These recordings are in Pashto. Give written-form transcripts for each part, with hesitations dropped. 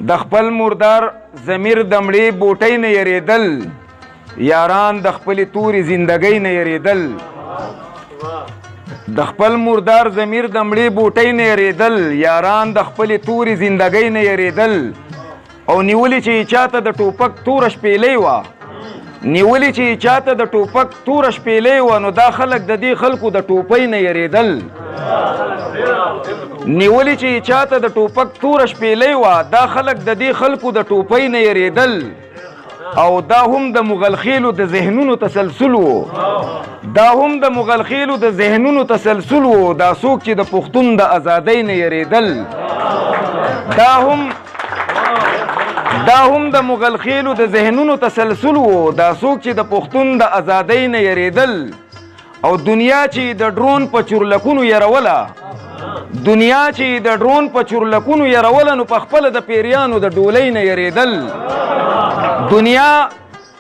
د خپل مردار ضمیر د مړې بوټۍ نه یریدل، یاران د خپلې تورې زندګۍ نه یریدل. د خپل مردار ضمیر د مړې بوټۍ نه یریدل، یاران د خپلې تورې زندګۍ نه یریدل. او نیولې چې چاته د ټوپک توره شپېلۍ وه، نیولې چې چاته د ټوپک توره شپېلۍ وه، نو دا خلک د دې خلکو د ټوپۍ نه یریدل. نیولې چې چاته د ټوپک توره شپېلۍ وه، دا خلک د دې خلکو د ټوپۍ نه یریدل. او دا هم د مغلخیلو د ذهنونو تسلسل و، دا هم د مغلخیلو د ذهنونو تسلسل و. دا څوک چې د پښتون د ازادۍ نه یریدل، دا هم د مغلخیلو د ذهنونو تسلسل و. دا څوک چې د پښتون د ازادۍ نه یریدل. او دنیا چې د ډرون په چورلکونو یروله، دنیا چې د ډرون په چورلکونو یروله، نو په خپله د پیریانو د ډولۍ نه یریدل. دنیا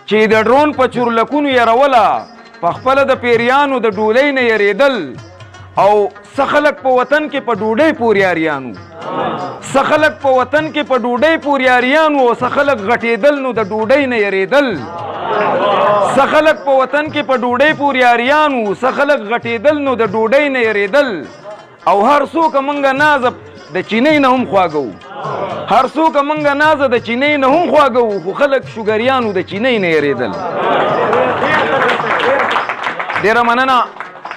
چې د ډرون په چورلکونو یروله، په خپله د پیریانو د ډولۍ نه یریدل. او څه خلک په وطن کې په ډوډۍ پورې یاریانو، څه خلک په وطن کې په ډوډۍ پورې یاریانو، او څه خلک غټېدل نو د ډوډۍ نه یریدل. څه خلک په وطن کې په ډوډۍ پورې یاریانو، څه خلک غټېدل نو د ډوډۍ نه یریدل. او هر څوک منګه نازه د چینۍ نه هم خواږو، هر څوک منګه نازه د چینۍ نه هم خواږو، خو خلک شوګریانو د چینۍ نه یریدل. ډېره مننه.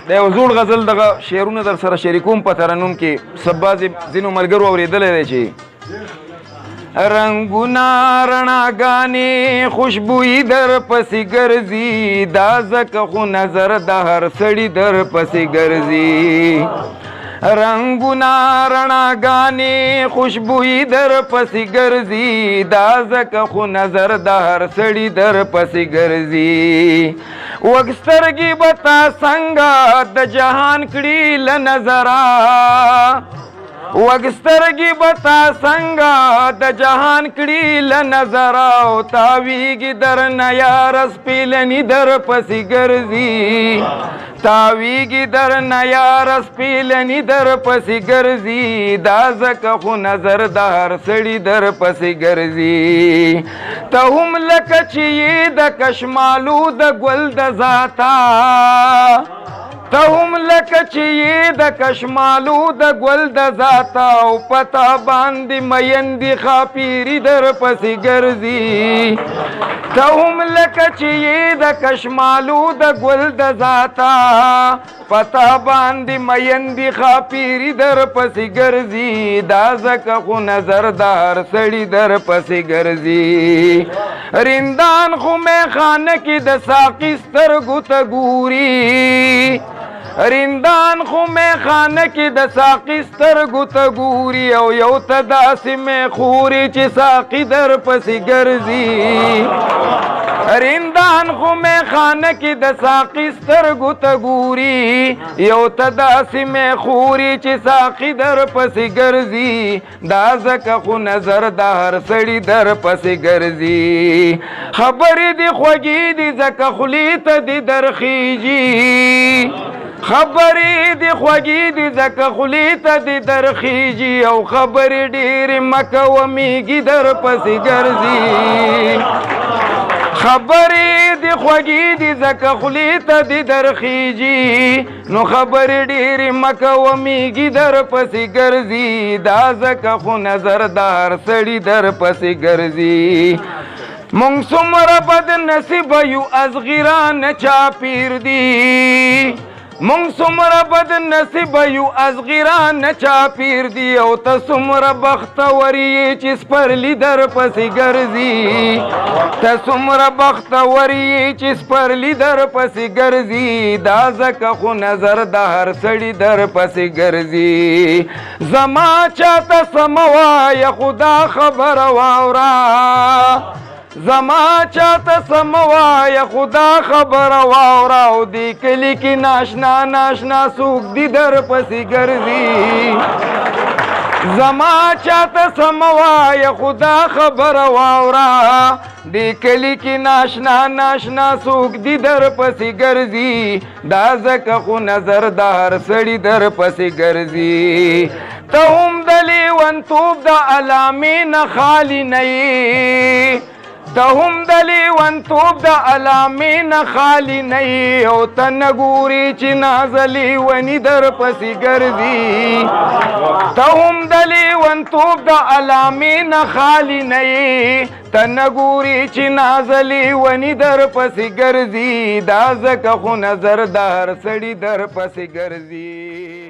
د یو زوړ غزل دغه شعرونه در سره شریکوم په ترنم کې. سبا ځینو ملګرو اورېدلی دی چې رنګونه رڼاګانې خوشبویي در پسې ګرځي، دا ځکه خو نظر د هر سړي در پسې ګرځي. رنګونه رڼاګانې خوشبویي در پسې ګرځي، دا ځکه خو نظر د هر سړي در پسې ګرځي. وګسترګي به تا څنګه د جهان کړي له نظره، وګسترګي به تا څنګه د جهان کړي له نظره. او تاویږي درنه یاره سپېلني در پسې ګرځي، تاویږي درنه یاره سپېلني در پسې ګرځي، دا ځکه خو نظر د هر سړي در پسې ګرځي. ته هم لکه چې یې د کشمالو د ګل د ذاته، ته هم لکه چې یې د کشمالو د ګل د ذاته. او پتا باندې میندې خاپیري در پسې ګرځي، ته هم لکه چې یې د کشمالو د ګل د ذاته. پتا باندې میندې خاپیري در پسې ګرځي، دا ځکه خو نظر د هر سړي در پسې ګرځي. رندان خو میخانه کې د ساقي سترګو ته ګوري، رندان خو میخانه کې د ساقي سترګو ته ګوري. او یو ته داسې میخوري چې ساقي در پسې ګرځي. رندان خو میخانه کې د ساقي سترګو ته ګوري، یو ته داسې میخوري چې ساقي در پسې ګرځي، دا ځکه خو نظر د هر سړي در پسې ګرځي. خبرې دې خوږې دي ځکه خولې ته دې درخیږي، خبرې دې خوږې دي ځکه خولې ته دې درخیږي. او خبرې ډېرې مه کوه میږي در پسې ګرځي، خبرې دې خوږې دي ځکه خولې ته دې درخیږي. نو خبرې ډېرې مه کوه میږي در پسې ګرځي، دا ځکه خو نظر د هر سړي در پسې ګرځي. مونږ څومره بد نصیبه یو ازغیران چا پیر دی، مونږ څومره بد نصیبه یو ازغیران چا پیر دی. او ته څومره بختور یې چې سپرلي در پسې ګرځي، ته څومره بختور یې چې سپرلي در پسې ګرځي، دا ځکه خو نظر د هر سړي در پسې ګرځي. زما چاته سمه وایه خدا خبره واوره، زما چاته سمه وایه خدا خبره واوره. او دې کلي کې ناشنا ناشنا څوک دي در پسې ګرځي. زما چاته سمه وایه خدا خبره واوره، دې کلي کې ناشنا ناشنا څوک دي در پسې ګرځي، دا ځکه خو نظر د هر سړي در پسې ګرځي. ته هم د لیونتوب د علامې نه خالي نه یې ته هم د لیونتوب د علامې نه خالي نه یې او ته نه ګورې چې نازلې ونې در پسې ګرځي ته هم د لیونتوب د علامې نه خالي نه یې ته نه ګورې چې نازلې ونې در پسې ګرځي دا ځکه خو نظر د هر سړي در پسې ګرځي